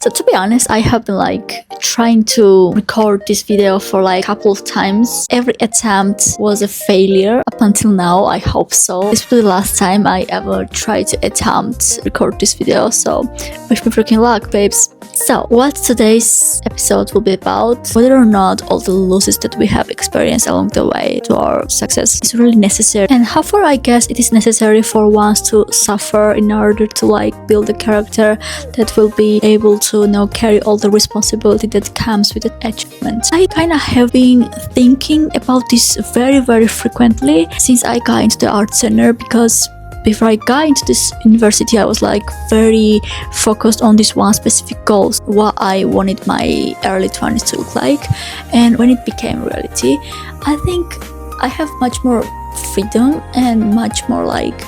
So to be honest, I have been like trying to record this video for like a couple of times. Every attempt was a failure up until now. I hope so. This will be the last time I ever try to attempt record this video, so wish me freaking luck, babes. So what today's episode will be about, whether or not all the losses that we have experienced along the way to our success is really necessary, and how far I guess it is necessary for ones to suffer in order to like build a character that will be able to carry all the responsibility that comes with that achievement. I kind of have been thinking about this very frequently since I got into the art center, because before I got into this university, I was like very focused on this one specific goal, what I wanted my early 20s to look like. And when it became reality, I think I have much more freedom and much more like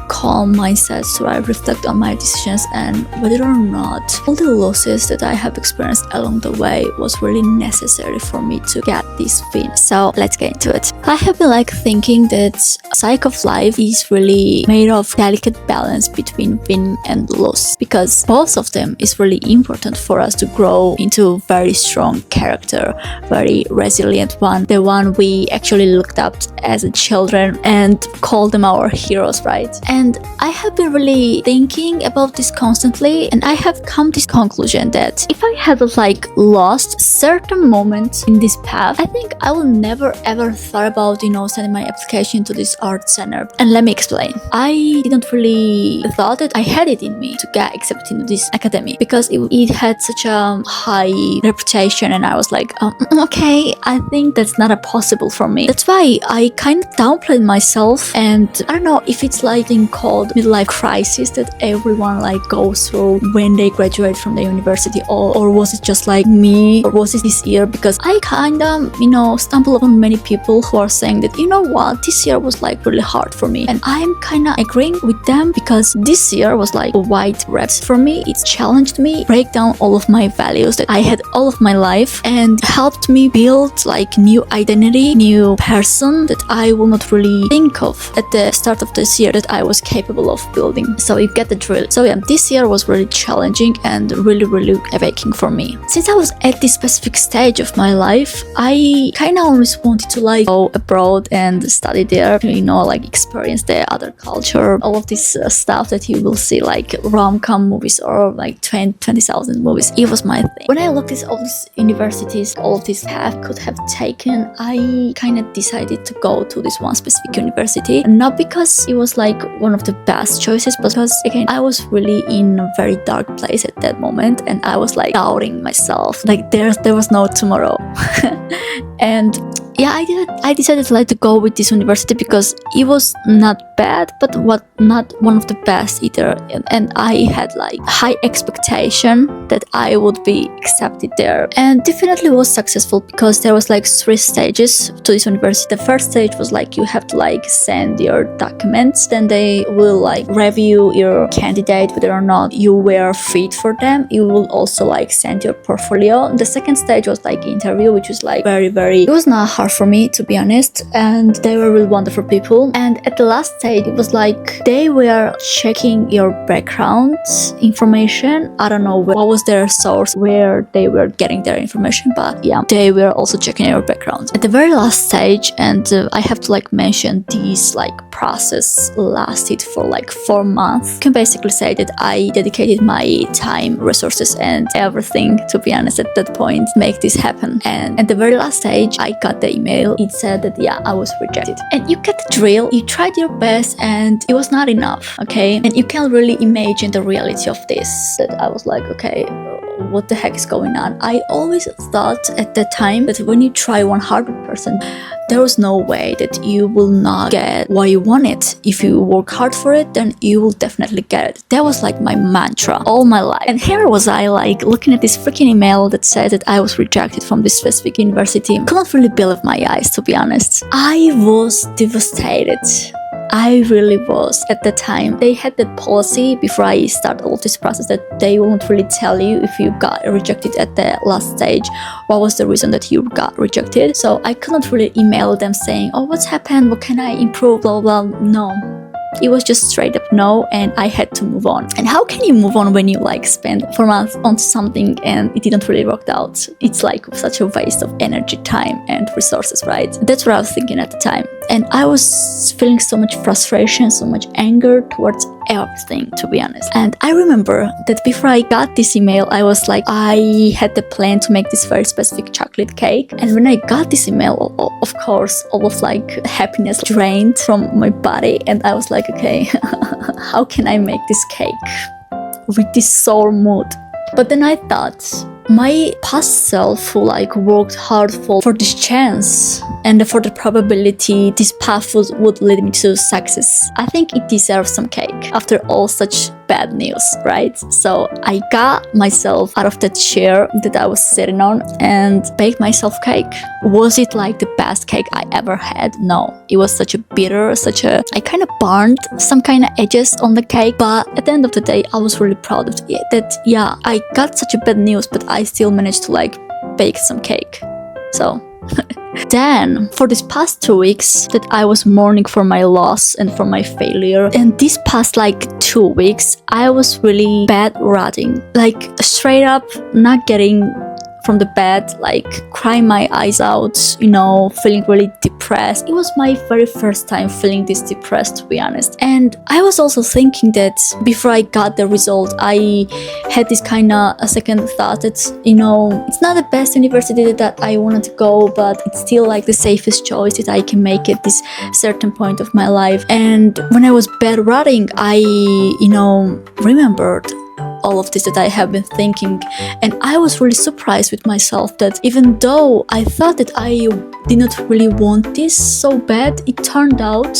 calm mindset, so I reflect on my decisions and whether or not all the losses that I have experienced along the way was really necessary for me to get this win. So let's get into it. I have been like thinking that cycle of life is really made of delicate balance between win and loss, because both of them is really important for us to grow into very strong character, very resilient one, the one we actually looked up as a children and called them our heroes, right? And I have been really thinking about this constantly, and I have come to this conclusion that if I had like lost certain moments in this path, I think I will never ever thought about sending my application to this art center. And let me explain. I didn't really thought that I had it in me to get accepted into this academy, because it had such a high reputation, and I was like, okay, I think that's not possible for me. That's why I kind of downplayed myself, and I don't know if it's like called midlife crisis that everyone like goes through when they graduate from the university, or was it just like me, or was it this year? Because I kind of stumble upon many people who are saying that what, this year was like really hard for me, and I'm kind of agreeing with them, because this year was like a white reps for me. It challenged me, break down all of my values that I had all of my life, and helped me build like new identity, new person that I will not really think of at the start of this year that I was capable of building. So you get the drill. So yeah, this year was really challenging and really awakening for me. Since I was at this specific stage of my life, I kind of always wanted to like go abroad and study there, like experience the other culture, all of this stuff that you will see like rom-com movies or like 20,000 movies. It was my thing. When I looked at all these universities, all of this path could have taken, I kind of decided to go to this one specific university, not because it was like one of the best choices, but because again I was really in a very dark place at that moment, and I was like doubting myself, like there was no tomorrow. And yeah, I decided to go with this university because it was not bad, but not one of the best either. And I had like high expectation that I would be accepted there, and definitely was successful, because there was like 3 stages to this university. The first stage was like you have to like send your documents, then they will like review your candidate whether or not you were fit for them. You will also like send your portfolio. The second stage was like interview, which was like very it was not hard for me, to be honest, and they were really wonderful people. And at the last stage, it was like they were checking your background information. I don't know what was their source, where they were getting their information, but yeah, they were also checking your background. At the very last stage, and I have to like mention this like process lasted for like 4 months. You can basically say that I dedicated my time, resources, and everything, to be honest, at that point, make this happen. And at the very last stage, I got the email. It said that yeah, I was rejected. And you get the drill. You tried your best, and it was not enough. Okay, and you can really imagine the reality of this. That I was like, okay, what the heck is going on? I always thought at that time that when you try 100%, there was no way that you will not get what you wanted. If you work hard for it, then you will definitely get it. That was like my mantra all my life. And here was I like looking at this freaking email that said that I was rejected from this specific university. I couldn't really believe my eyes, to be honest. I was devastated. I really was at the time. They had that policy before I start all this process that they won't really tell you if you got rejected at the last stage, what was the reason that you got rejected. So I couldn't really email them saying, oh, what's happened? What can I improve? Blah, blah, blah. No. It was just straight up no, and I had to move on. And how can you move on when you like spend 4 months on something and it didn't really work out? It's like such a waste of energy, time, and resources, right? That's what I was thinking at the time. And I was feeling so much frustration, so much anger towards everything, to be honest. And I remember that before I got this email, I was like, I had the plan to make this very specific chocolate cake. And when I got this email, of course, all of like happiness drained from my body. And I was like, okay, how can I make this cake with this sour mood? But then I thought, my past self who like worked hard for this chance and for the probability this path would lead me to success, I think it deserves some cake after all such bad news, right? So I got myself out of that chair that I was sitting on and baked myself cake. Was it like the best cake I ever had? No. It was such a bitter, I kind of burned some kind of edges on the cake, but at the end of the day, I was really proud of it. That, yeah, I got such a bad news, but I still managed to like bake some cake. So then for this past 2 weeks that I was mourning for my loss and for my failure, and this past like 2 weeks I was really bad rotting, like straight up not getting from the bed, like crying my eyes out, feeling really depressed. It was my very first time feeling this depressed, to be honest. And I was also thinking that before I got the result, I had this kind of a second thought that, it's not the best university that I wanted to go, but it's still like the safest choice that I can make at this certain point of my life. And when I was bedrotting, I, remembered all of this that I have been thinking, and I was really surprised with myself that even though I thought that I did not really want this so bad, it turned out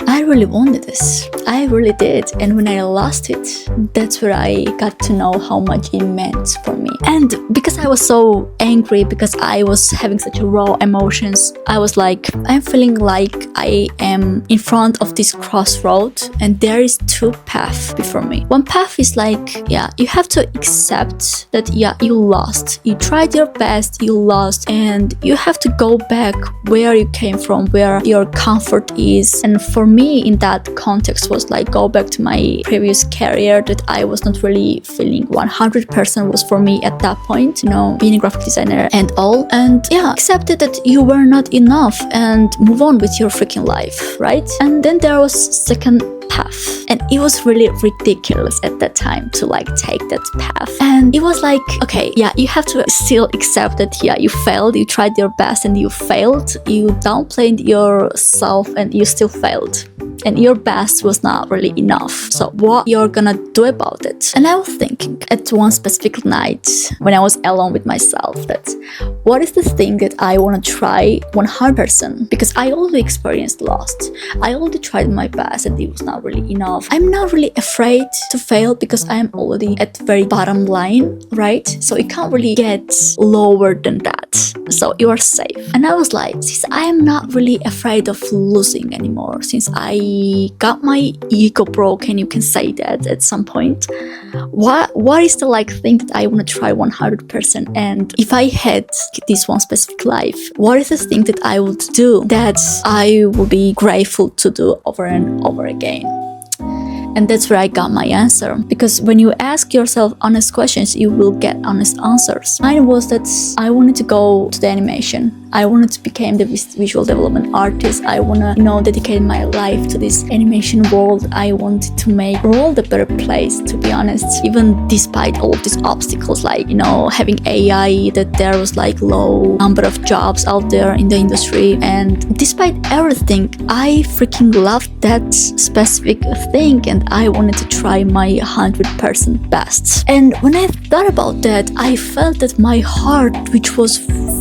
I really wanted this. I really did. And when I lost it, that's where I got to know how much it meant for me. And because I was so angry, because I was having such raw emotions, I was like, I'm feeling like I am in front of this crossroad and there is 2 paths before me. One path is like, you have to accept that, you lost. You tried your best, you lost, and you have to go back where you came from, where your comfort is. And for me, in that context, was like go back to my previous career that I was not really feeling 100% was for me at that point, being a graphic designer and all. And accepted that you were not enough and move on with your freaking life, right? And then there was second path, and it was really ridiculous at that time to like take that path. And it was like, okay, you have to still accept that you failed, you tried your best and you failed, you downplayed yourself and you still failed, and your best was not really enough. So what you're gonna do about it? And I was thinking at one specific night when I was alone with myself that what is the thing that I want to try 100%? Because I already experienced loss, I already tried my best and it was not really enough. I'm not really afraid to fail because I'm already at the very bottom line, right? So it can't really get lower than that. So you are safe. And I was like, since I am not really afraid of losing anymore, since I got my ego broken, you can say that at some point, what is the like thing that I want to try 100%? And if I had this one specific life, what is the thing that I would do that I would be grateful to do over and over again? And that's where I got my answer. Because when you ask yourself honest questions, you will get honest answers. Mine was that I wanted to go to the animation. I wanted to become the visual development artist. I want to, dedicate my life to this animation world. I wanted to make the world a better place, to be honest. Even despite all of these obstacles, like, having AI, that there was like low number of jobs out there in the industry. And despite everything, I freaking loved that specific thing. And I wanted to try my 100% best. And when I thought about that, I felt that my heart, which was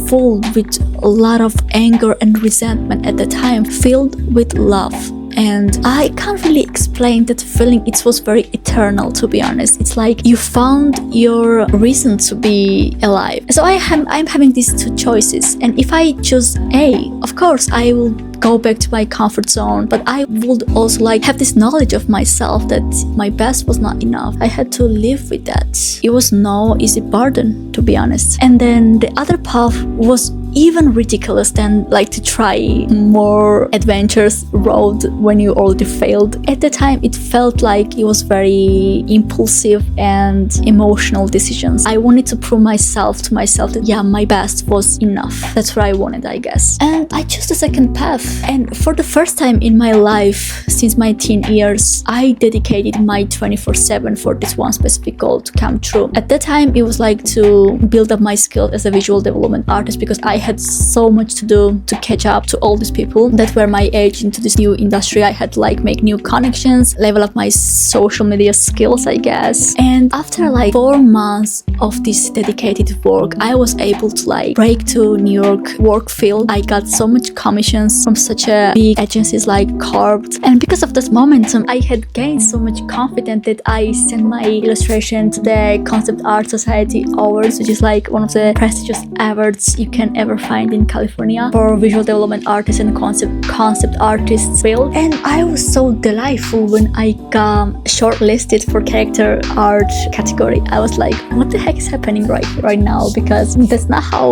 full with a lot of anger and resentment at the time, filled with love. And I can't really explain that feeling. It was very eternal, to be honest. It's like you found your reason to be alive. So I'm having these 2 choices. And if I choose A, of course, I will go back to my comfort zone. But I would also like have this knowledge of myself that my best was not enough. I had to live with that. It was no easy burden, to be honest. And then the other path was even ridiculous than like to try more adventurous road when you already failed. At the time, it felt like it was very impulsive and emotional decisions. I wanted to prove to myself that yeah, my best was enough. That's what I wanted, I guess. And I chose the second path. And for the first time in my life since my teen years, I dedicated my 24/7 for this one specific goal to come true. At that time, it was like to build up my skills as a visual development artist, because I had so much to do to catch up to all these people that were my age into this new industry. I had to like make new connections, level up my social media skills, I guess. And after like 4 months of this dedicated work, I was able to like break to New York work field. I got so much commissions from such a big agencies like Corp, and because of this momentum, I had gained so much confidence that I sent my illustration to the Concept Art Society Awards, which is like one of the prestigious awards you can ever find in California for visual development artists and concept artists field. And I was so delightful when I got shortlisted for character art category. I was like, what the heck is happening right now? Because that's not how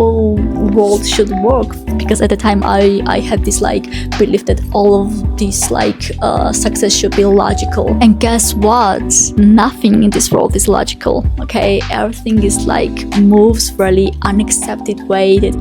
world should work. Because at the time I had this like belief that all of this like success should be logical. And guess what? Nothing in this world is logical. Okay, everything is like moves really unaccepted way that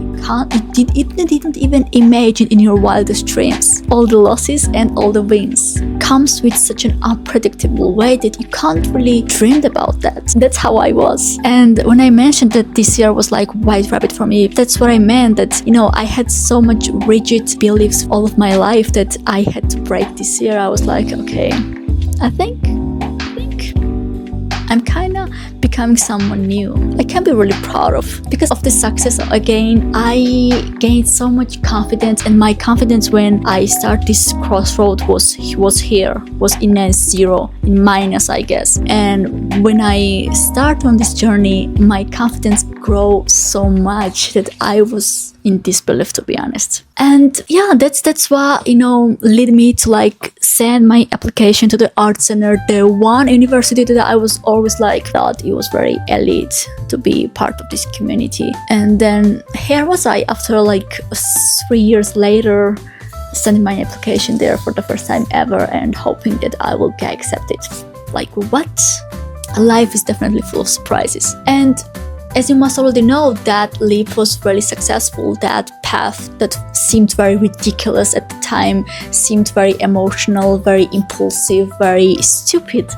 you didn't even imagine in your wildest dreams. All the losses and all the wins comes with such an unpredictable way that you can't really dream about that. That's how I was. And when I mentioned that this year was like white rabbit for me, that's what I meant, that you know, I had so much rigid beliefs all of my life that I had to break this year. I was like, okay, I think I'm kind of becoming someone new. I can be really proud of. Because of this success, again, I gained so much confidence, and my confidence when I start this crossroad was in a zero, in minus, I guess. And when I start on this journey, my confidence grew so much that I was in disbelief, to be honest. And yeah, that's what, you know, led me to like send my application to the art center, the one university that I was always like thought it was very elite to be part of this community. And then here was I, after like 3 years later, sending my application there for the first time ever and hoping that I will get accepted. Like, what? Life is definitely full of surprises. And as you must already know, that leap was really successful. That path that seemed very ridiculous at the time, seemed very emotional, very impulsive, very stupid,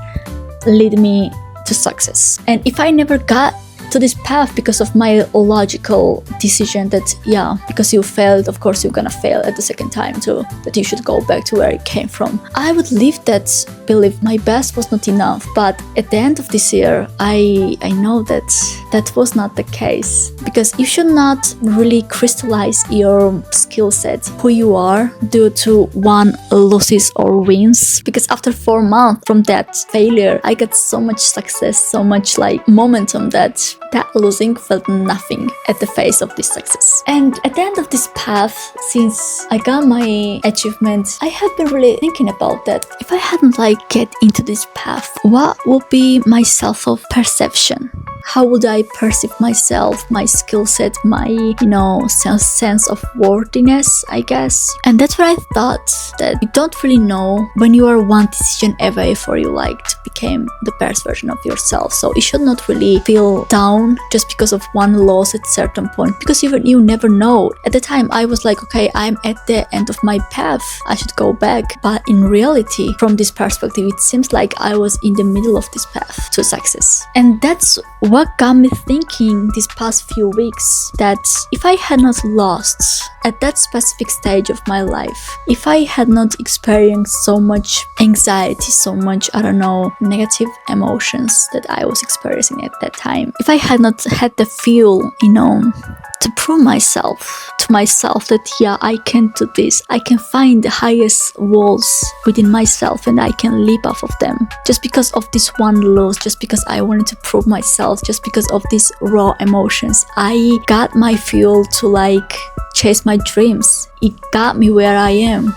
led me to success. And if I never got to this path because of my logical decision that, yeah, because you failed, of course you're gonna fail at the second time too, that you should go back to where you came from, I would leave that belief my best was not enough. But at the end of this year, I know that that was not the case, because you should not really crystallize your skill set, who you are, due to one losses or wins. Because after 4 months from that failure, I got so much success, so much like momentum that losing felt nothing at the face of this success. And at the end of this path, since I got my achievements, I have been really thinking about that. If I hadn't like get into this path, what would be my self-perception? How would I perceive myself, my skill set, my, you know, sense of worthiness, I guess? And that's what I thought, that you don't really know when you are one decision away for you like to become the best version of yourself. So you should not really feel down just because of one loss at certain point, because you never know. At the time, I was like, okay, I'm at the end of my path, I should go back. But in reality, from this perspective, it seems like I was in the middle of this path to success. And that's what got me thinking these past few weeks, that if I had not lost at that specific stage of my life, if I had not experienced so much anxiety, so much, I don't know, negative emotions that I was experiencing at that time, if I had not had the fuel, you know, to prove to myself that yeah, I can do this, I can find the highest walls within myself and I can leap off of them, just because of this one loss, just because I wanted to prove myself, just because of these raw emotions, I got my fuel to like chase my dreams. It got me where I am,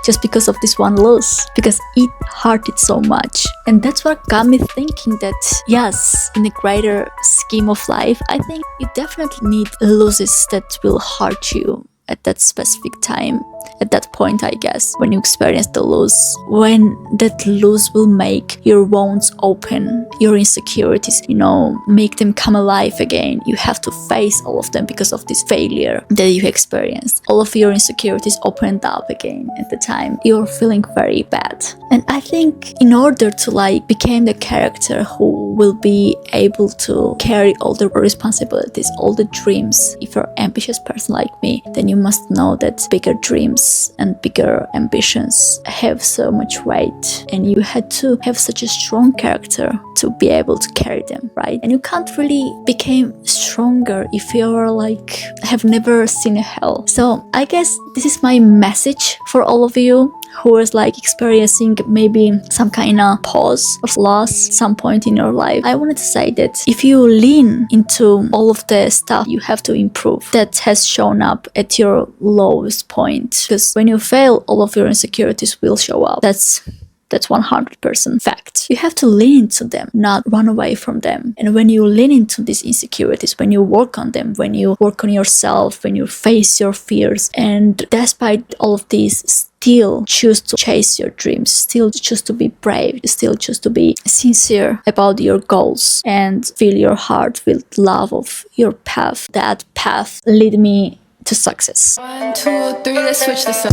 just because of this one loss, because it hurted so much. And that's what got me thinking that yes, in a greater scheme of life, I think you definitely need losses that will hurt you at that specific time, at that point, I guess, when you experience the loss, when that loss will make your wounds open, your insecurities, make them come alive again. You have to face all of them because of this failure that you experienced. All of your insecurities opened up again at the time. You're feeling very bad. And I think in order to become the character who will be able to carry all the responsibilities, all the dreams, if you're an ambitious person like me, then you must know that bigger dreams and bigger ambitions have so much weight, and you had to have such a strong character to be able to carry them, right? And you can't really become stronger if you're have never seen a hell. So I guess this is my message for all of you who is experiencing maybe some kind of pause or loss some point in your life. I wanted to say that if you lean into all of the stuff you have to improve that has shown up at your lowest point, because when you fail, all of your insecurities will show up. That's 100% fact. You have to lean into them, not run away from them. And when you lean into these insecurities, when you work on them, when you work on yourself, when you face your fears, and despite all of these, still choose to chase your dreams, still choose to be brave, still choose to be sincere about your goals, and fill your heart with love of your path. That path lead me to success. 1, 2, 3, let's switch this up.